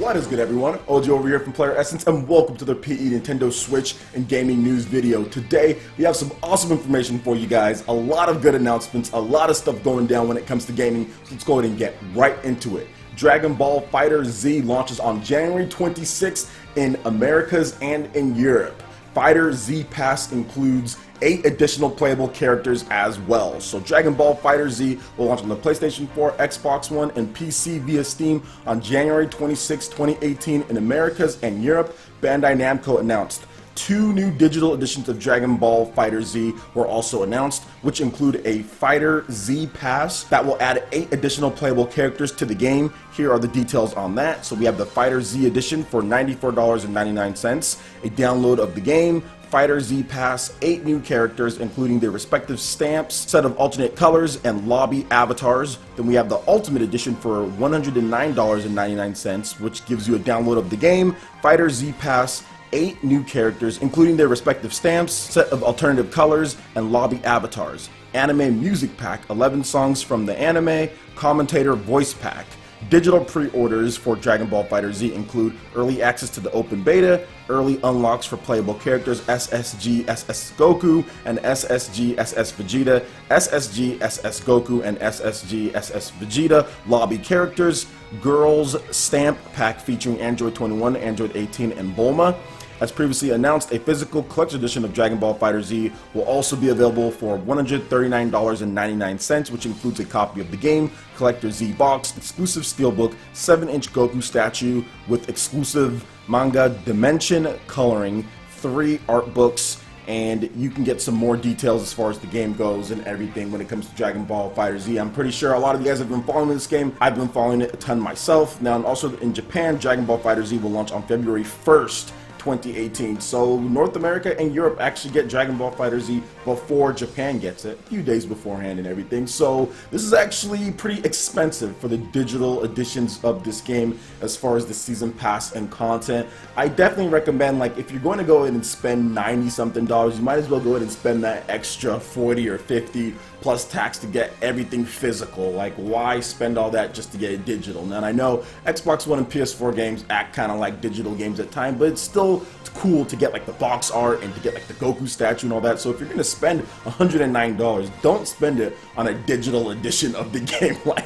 What is good, everyone? OG over here from PlayerEssence, and welcome to the PE Nintendo Switch and Gaming News video. Today, we have some awesome information for you guys, a lot of good announcements, a lot of stuff going down when it comes to gaming, so let's go ahead and get right into it. Dragon Ball FighterZ launches on January 26th in Americas and in Europe. FighterZ Pass includes 8 additional playable characters as well. So Dragon Ball FighterZ will launch on the PlayStation 4, Xbox One, and PC via Steam on January 26, 2018 in Americas and Europe. Bandai Namco announced 2 new digital editions of Dragon Ball FighterZ were also announced, which include a FighterZ Pass that will add 8 additional playable characters to the game. Here are the details on that. So we have the FighterZ edition for $94.99, a download of the game, FighterZ Pass, 8 new characters including their respective stamps, set of alternate colors, and lobby avatars. Then we have the Ultimate Edition for $109.99, which gives you a download of the game, FighterZ Pass, 8 new characters including their respective stamps, set of alternative colors, and lobby avatars. Anime Music Pack, 11 songs from the anime, commentator voice pack. Digital pre-orders for Dragon Ball FighterZ include early access to the open beta, early unlocks for playable characters SSG SS Goku and SSG SS Vegeta, SSG SS Goku and SSG SS Vegeta lobby characters, Girls Stamp Pack featuring Android 21, Android 18, and Bulma. As previously announced, a physical collector's edition of Dragon Ball FighterZ will also be available for $139.99, which includes a copy of the game, Collector Z box, exclusive steelbook, 7-inch Goku statue with exclusive manga dimension coloring, 3 art books, and you can get some more details as far as the game goes and everything when it comes to Dragon Ball FighterZ. I'm pretty sure a lot of you guys have been following this game. I've been following it a ton myself. Now, and also in Japan, Dragon Ball FighterZ will launch on February 1st. 2018. So North America and Europe actually get Dragon Ball FighterZ before Japan gets it, a few days beforehand and everything. So this is actually pretty expensive for the digital editions of this game as far as the season pass and content. I definitely recommend, like, if you're going to go ahead and spend $90 something, you might as well go ahead and spend that extra 40 or 50 plus tax to get everything physical. Like, why spend all that just to get it digital? Now, and I know Xbox One and PS4 games act kind of like digital games at times, but it's still cool to get like the box art and to get like the Goku statue and all that. So if you're gonna spend $109, don't spend it on a digital edition of the game. Like,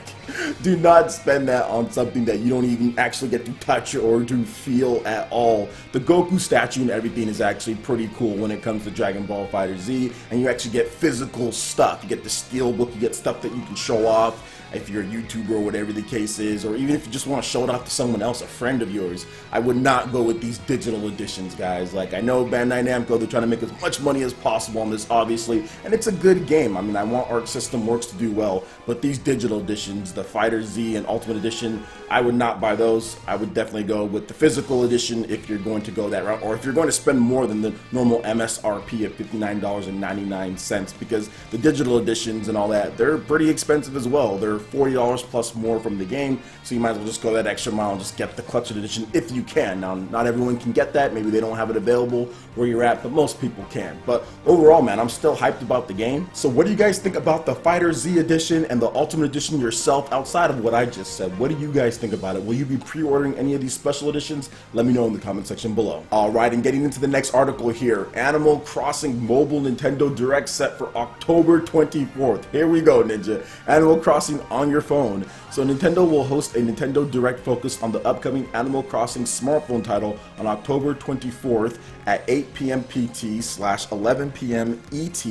do not spend that on something that you don't even actually get to touch or to feel at all. The Goku statue and everything is actually pretty cool when it comes to Dragon Ball FighterZ, and you actually get physical stuff. You get the steelbook, you get stuff that you can show off if you're a YouTuber or whatever the case is, or even if you just want to show it off to someone else, a friend of yours. I would not go with these digital editions, guys. Like, I know Bandai Namco, they're trying to make as much money as possible on this, obviously, and it's a good game. I mean, I want Arc System Works to do well, but these digital editions, the FighterZ and Ultimate Edition, I would not buy those. I would definitely go with the physical edition if you're going to go that route, or if you're going to spend more than the normal MSRP of $59.99, because the digital editions and all that, they're pretty expensive as well. They're $40 plus more from the game, so you might as well just go that extra mile and just get the collector's edition if you can. Now, not everyone can get that. Maybe they don't have it available where you're at, but most people can. But overall, man, I'm still hyped about the game. So what do you guys think about the FighterZ edition and the Ultimate Edition yourself, outside of what I just said? What do you guys think about it? Will you be pre-ordering any of these special editions? Let me know in the comment section below. Alright, and getting into the next article here, Animal Crossing Mobile Nintendo Direct set for October 24th. Here we go, Ninja. Animal Crossing on your phone. So Nintendo will host a Nintendo Direct focused on the upcoming Animal Crossing smartphone title on October 24th at 8 p.m. PT / 11 p.m. ET,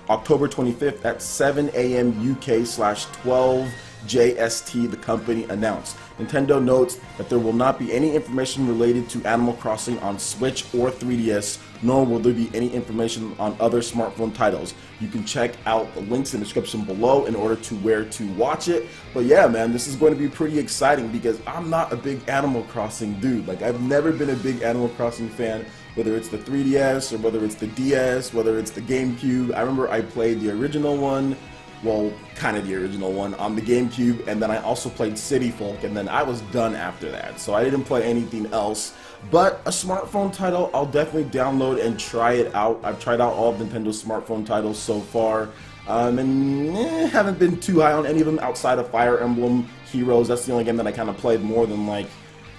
October 25th at 7 a.m. UK / 12 JST, the company announced. Nintendo notes that there will not be any information related to Animal Crossing on Switch or 3DS, nor will there be any information on other smartphone titles. You can check out the links in the description below in order to where to watch it. But yeah, man, this is going to be pretty exciting because I'm not a big Animal Crossing dude. Like, I've never been a big Animal Crossing fan, whether it's the 3DS or whether it's the DS, whether it's the GameCube. I remember I played the original one, well, kind of the original one, on the GameCube, and then I also played City Folk, and then I was done after that. So I didn't play anything else. But a smartphone title, I'll definitely download and try it out. I've tried out all of Nintendo's smartphone titles so far, and haven't been too high on any of them outside of Fire Emblem Heroes. That's the only game that I kind of played more than like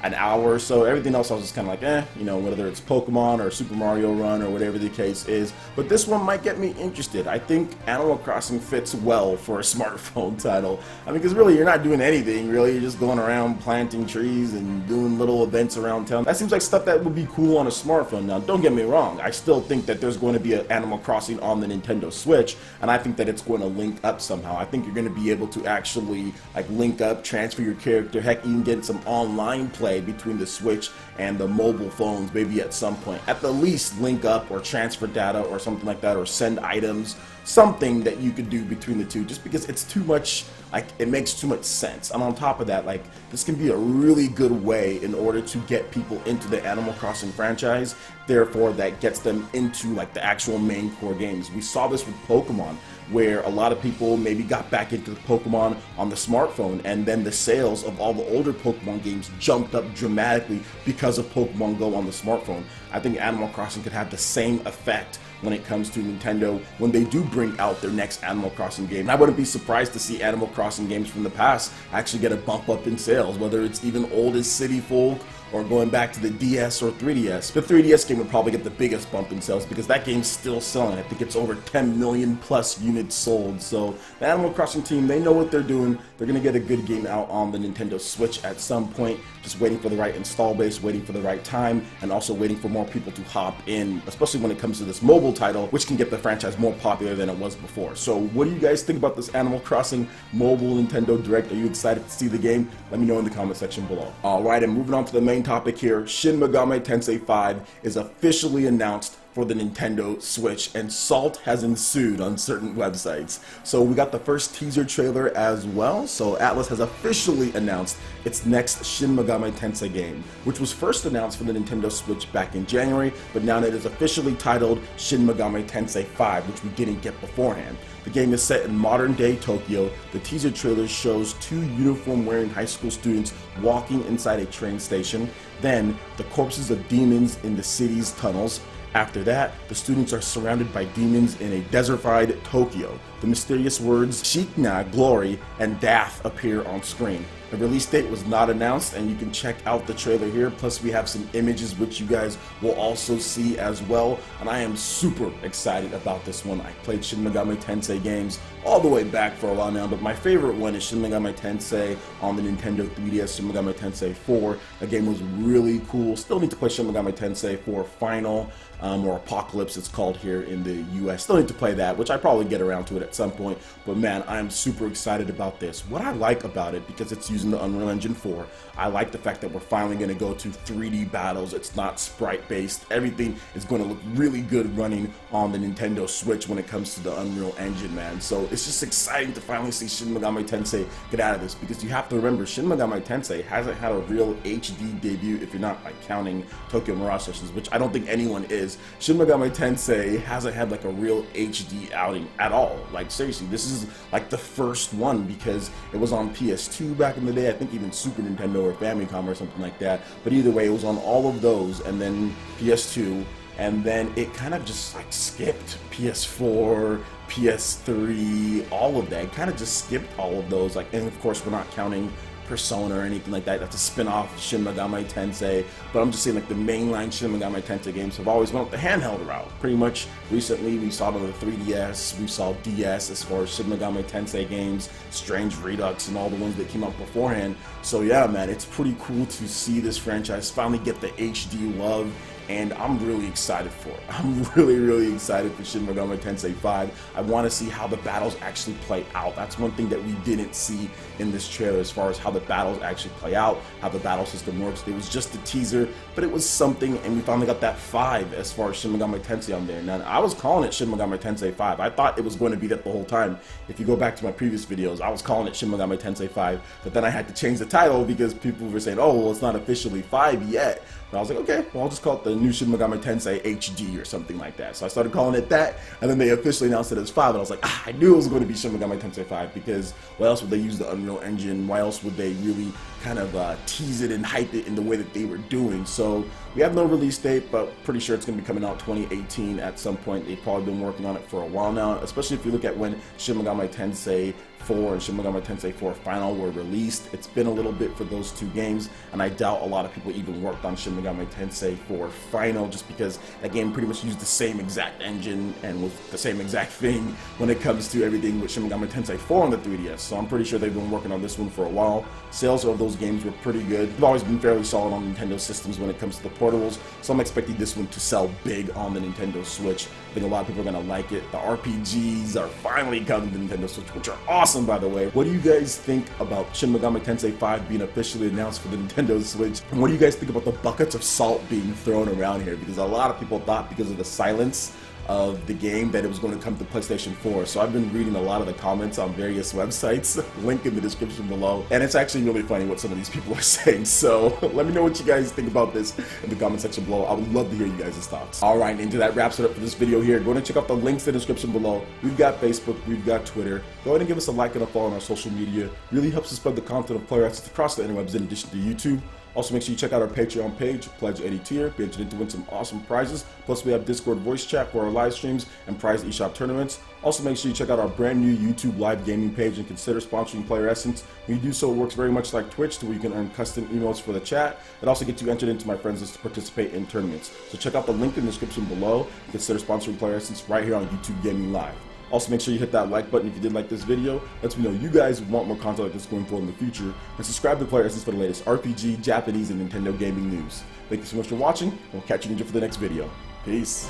an hour or so. Everything else I was just kind of like, you know, whether it's Pokemon or Super Mario Run or whatever the case is. But this one might get me interested. I think Animal Crossing fits well for a smartphone title. I mean, because really you're not doing anything, really. You're just going around planting trees and doing little events around town. That seems like stuff that would be cool on a smartphone. Now, don't get me wrong. I still think that there's going to be an Animal Crossing on the Nintendo Switch, and I think that it's going to link up somehow. I think you're going to be able to actually like link up, transfer your character, heck, even get some online play between the Switch and the mobile phones, maybe at some point. At the least, link up or transfer data or something like that, or send items, something that you could do between the two, just because it's too much, like, it makes too much sense. And on top of that, like, this can be a really good way in order to get people into the Animal Crossing franchise, therefore that gets them into like the actual main core games. We saw this with Pokemon, where a lot of people maybe got back into Pokemon on the smartphone, and then the sales of all the older Pokemon games jumped up dramatically because of Pokemon Go on the smartphone. I think Animal Crossing could have the same effect when it comes to Nintendo when they do bring out their next Animal Crossing game. And I wouldn't be surprised to see Animal Crossing games from the past actually get a bump up in sales, whether it's even old as City Folk or going back to the DS or 3DS. The 3DS game would probably get the biggest bump in sales because that game's still selling. I think it's over 10 million plus units sold. So the Animal Crossing team, they know what they're doing. They're gonna get a good game out on the Nintendo Switch at some point. Just waiting for the right install base, waiting for the right time, and also waiting for more people to hop in, especially when it comes to this mobile title, which can get the franchise more popular than it was before. So what do you guys think about this Animal Crossing mobile Nintendo Direct? Are you excited to see the game? Let me know in the comment section below. Alright, and moving on to the main topic here, Shin Megami Tensei 5 is officially announced for the Nintendo Switch, and salt has ensued on certain websites. So we got the first teaser trailer as well. So Atlas has officially announced its next Shin Megami Tensei game, which was first announced for the Nintendo Switch back in January, but now it is officially titled Shin Megami Tensei 5, which we didn't get beforehand. The game is set in modern-day Tokyo. The teaser trailer shows two uniform-wearing high school students walking inside a train station, then the corpses of demons in the city's tunnels. After that, the students are surrounded by demons in a desertified Tokyo. The mysterious words Shikna, glory, and Death appear on screen. The release date was not announced, and you can check out the trailer here. Plus, we have some images which you guys will also see as well. And I am super excited about this one. I played Shin Megami Tensei games all the way back for a while now, but my favorite one is Shin Megami Tensei on the Nintendo 3DS, Shin Megami Tensei 4. The game was really cool. Still need to play Shin Megami Tensei 4 Final, or Apocalypse it's called here in the US. Still need to play that, which I probably get around to it at some point. But man, I am super excited about this. What I like about it, because it's using the Unreal Engine 4, I like the fact that we're finally going to go to 3D battles. It's not sprite based. Everything is going to look really good running on the Nintendo Switch when it comes to the Unreal Engine, man. So it's just exciting to finally see Shin Megami Tensei get out of this, because you have to remember, Shin Megami Tensei hasn't had a real HD debut, if you're not like counting Tokyo Mirage Sessions, which I don't think anyone is. Shin Megami Tensei hasn't had like a real HD outing at all. Like seriously, this is like the first one, because it was on PS2 back in the day, I think even Super Nintendo or Famicom or something like that. But either way, it was on all of those, and then PS2, and then it kind of just like skipped PS4, PS3, all of that. It kind of just skipped all of those. Like, and of course, we're not counting Persona or anything like that. That's a spin-off of Shin Megami Tensei. But I'm just saying, like, the mainline Shin Megami Tensei games have always went the handheld route. Pretty much recently we saw it on the 3DS, we saw DS as far as Shin Megami Tensei games, Strange Redux, and all the ones that came out beforehand. So yeah, man, it's pretty cool to see this franchise finally get the HD love, and I'm really excited for it. I'm really excited for Shin Megami Tensei 5. I want to see how the battles actually play out. That's one thing that we didn't see in this trailer, as far as how the battles actually play out, how the battle system works. It was just a teaser, but it was something, and we finally got that 5 as far as Shin Megami Tensei on there. Now, I was calling it Shin Megami Tensei 5. I thought it was going to be that the whole time. If you go back to my previous videos, I was calling it Shin Megami Tensei 5, but then I had to change the title because people were saying, oh, well, it's not officially 5 yet. And I was like, okay, well, I'll just call it the new Shin Megami Tensei HD or something like that. So I started calling it that, and then they officially announced it as 5, and I was like, I knew it was going to be Shin Megami Tensei 5, because why else would they use the Unreal Engine? Why else would they really kind of tease it and hype it in the way that they were doing? So we have no release date, but pretty sure it's going to be coming out 2018 at some point. They've probably been working on it for a while now, especially if you look at when Shin Megami Tensei 4 and Shin Megami Tensei 4 Final were released. It's been a little bit for those two games, and I doubt a lot of people even worked on Shin Megami Tensei 4 Final, just because that game pretty much used the same exact engine and was the same exact thing when it comes to everything with Shin Megami Tensei 4 on the 3DS. So I'm pretty sure they've been working on this one for a while. Sales of those games were pretty good. They've always been fairly solid on Nintendo systems when it comes to the portables, so I'm expecting this one to sell big on the Nintendo Switch. I think a lot of people are going to like it. The RPGs are finally coming to Nintendo Switch, which are awesome, by the way. What do you guys think about Shin Megami Tensei 5 being officially announced for the Nintendo Switch? And what do you guys think about the buckets of salt being thrown around here? Because a lot of people thought, because of the silence of the game, that it was going to come to PlayStation 4. So I've been reading a lot of the comments on various websites, link in the description below, and it's actually really funny what some of these people are saying. So let me know what you guys think about this in the comment section below. I would love to hear you guys' thoughts. Alright, and that wraps it up for this video here. Go ahead and check out the links in the description below. We've got Facebook, we've got Twitter. Go ahead and give us a like and a follow on our social media. Really helps us spread the content of PlayerEssence across the interwebs in addition to YouTube. Also, make sure you check out our Patreon page, pledge any tier, be entered in to win some awesome prizes. Plus, we have Discord voice chat for our live streams and prize eShop tournaments. Also, make sure you check out our brand new YouTube live gaming page and consider sponsoring PlayerEssence. When you do so, it works very much like Twitch, to where you can earn custom emails for the chat. It also gets you entered into my friends list to participate in tournaments. So check out the link in the description below and consider sponsoring PlayerEssence right here on YouTube Gaming Live. Also, make sure you hit that like button if you did like this video. Lets me know you guys want more content like this going forward in the future. And subscribe to PlayerEssence for the latest RPG, Japanese, and Nintendo gaming news. Thank you so much for watching, and we'll catch you for the next video. Peace.